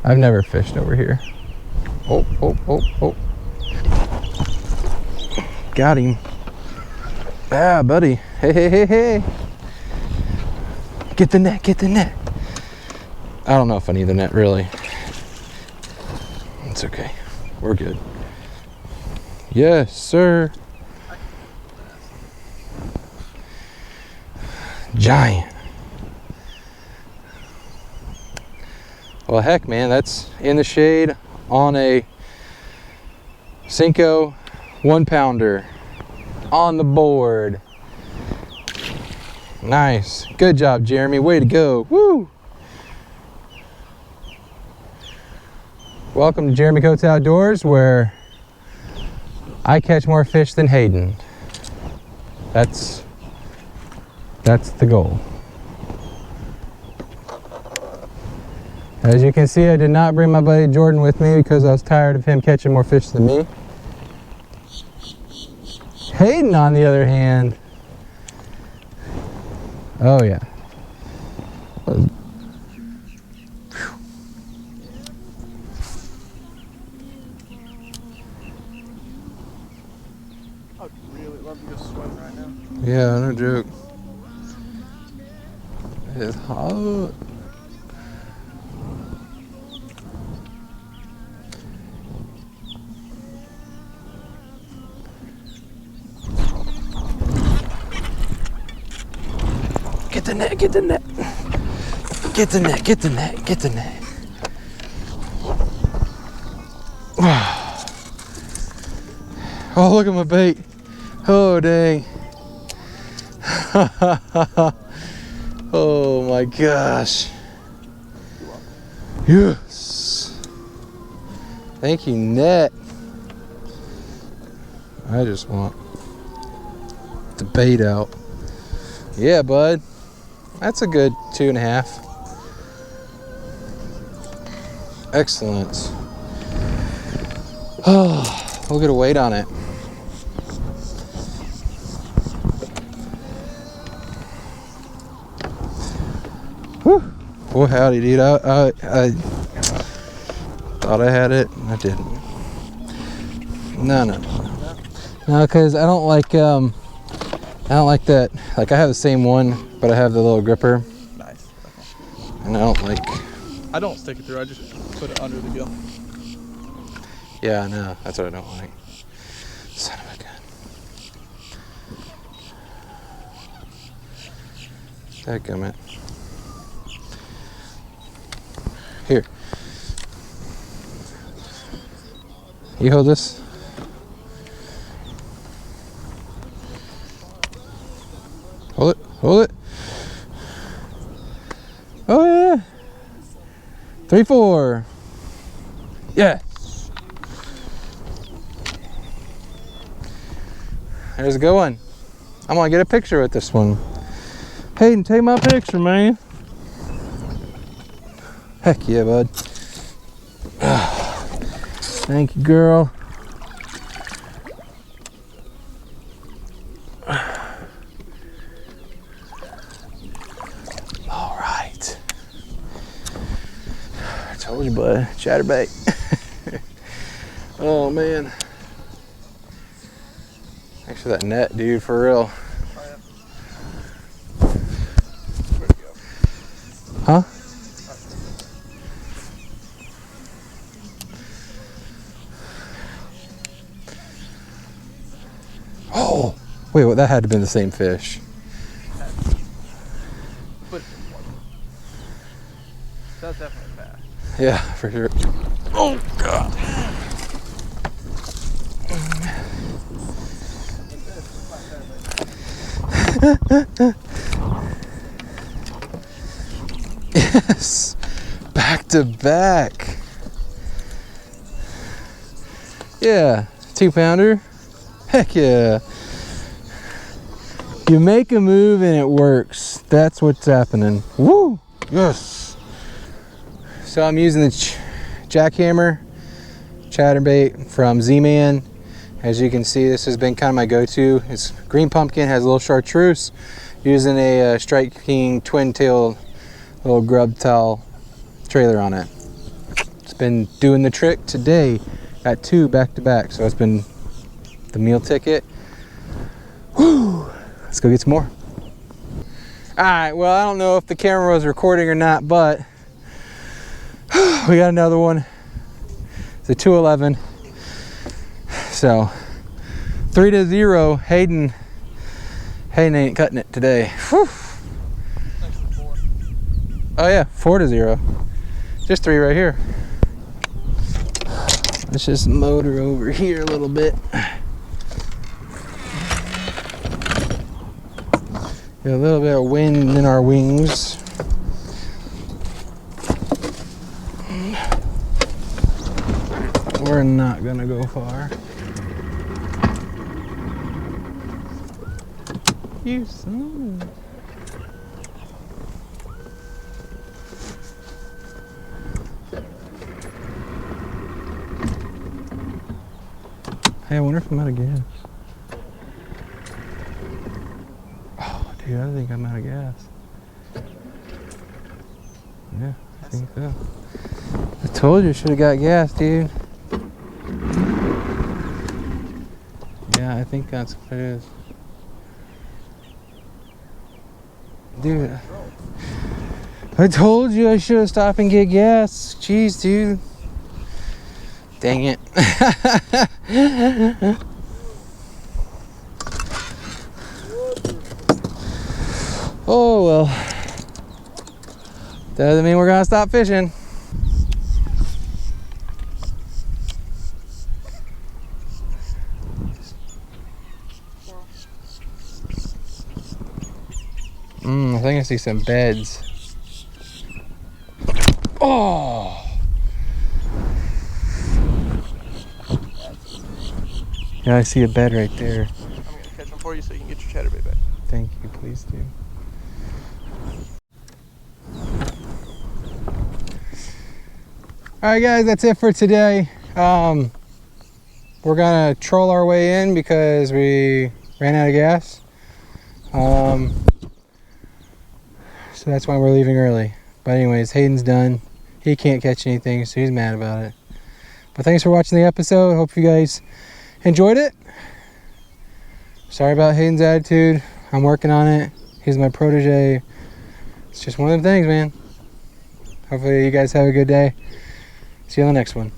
I've never fished over here. Oh, oh, oh, oh. Got him. Ah, buddy. Hey, hey, hey, hey. Get the net, get the net. I don't know if I need the net, really. It's okay. We're good. Yes, sir. Giant. Well, heck, man, that's in the shade on a Cinco 1-pounder on the board. Nice. Good job, Jeremy. Way to go. Woo! Welcome to Jeremy Coates Outdoors, where I catch more fish than Hayden. That's the goal. As you can see, I did not bring my buddy Jordan with me because I was tired of him catching more fish than me. Hayden, on the other hand, oh yeah. I'd really love to go swim right now. Yeah, no joke. It's hot. Get the net, get the net. Get the net, get the net, get the net. Oh, look at my bait. Oh, dang. Oh my gosh. Yes. Thank you, net. I just want the bait out. Yeah, bud. That's a good 2.5. Excellent. Oh, we'll get a weight on it. Whew. Boy, howdy, dude. I thought I had it. I didn't. No, because I don't like that. Like, I have the same one, but I have the little gripper. Nice. Okay. And I don't like. I don't stick it through. I just put it under the gill. Yeah, I know. That's what I don't like. Son of a gun. Dadgummit. Here. You hold this. Hold it. Hold it. Oh yeah. 3-4. Yeah. There's a good one. I'm gonna get a picture with this one. Hayden, take my picture, man. Heck yeah, bud. Thank you, girl. All right. I told you, bud. Chatterbait. Oh, man. Thanks for that net, dude, for real. Huh? Oh, wait, well, that had to have been the same fish. That's definitely fast. Yeah, for sure. Oh, God. Yes, back to back. Yeah, 2-pounder. Heck yeah. You make a move and it works. That's what's happening. Woo! Yes. So I'm using the Jackhammer chatterbait from Z-Man. As you can see, this has been kind of my go-to. It's green pumpkin, has a little chartreuse, using a Strike King twin tail little grub towel trailer on it. been doing the trick today. Got 2 back to back, so it's been the meal ticket. Woo! Let's go get some more. All right, well, I don't know if the camera was recording or not, but we got another one. It's a 211. So 3-0. Hayden ain't cutting it today. Whew. Oh yeah, 4-0. Just 3 right here. Let's just motor over here a little bit. Get a little bit of wind in our wings. We're not gonna go far. You son. Hey, I wonder if I'm out of gas. Oh, dude, I think I'm out of gas. Yeah, I think so. I told you I should have got gas, dude. Yeah, I think that's what it is. Dude, I told you I should have stopped and get gas. Jeez, dude. Dang it. Oh, well. That doesn't mean we're gonna stop fishing. I think I see some beds. Oh! Yeah, I see a bed right there. I'm gonna catch them for you so you can get your chatterbait back. Thank you, please do. Alright guys, that's it for today. We're gonna troll our way in because we ran out of gas. So that's why we're leaving early. But anyways, Hayden's done. He can't catch anything, so he's mad about it. But thanks for watching the episode. Hope you guys enjoyed it. Sorry about Hayden's attitude. I'm working on it. He's my protege. It's just one of them things, man. Hopefully you guys have a good day. See you on the next one.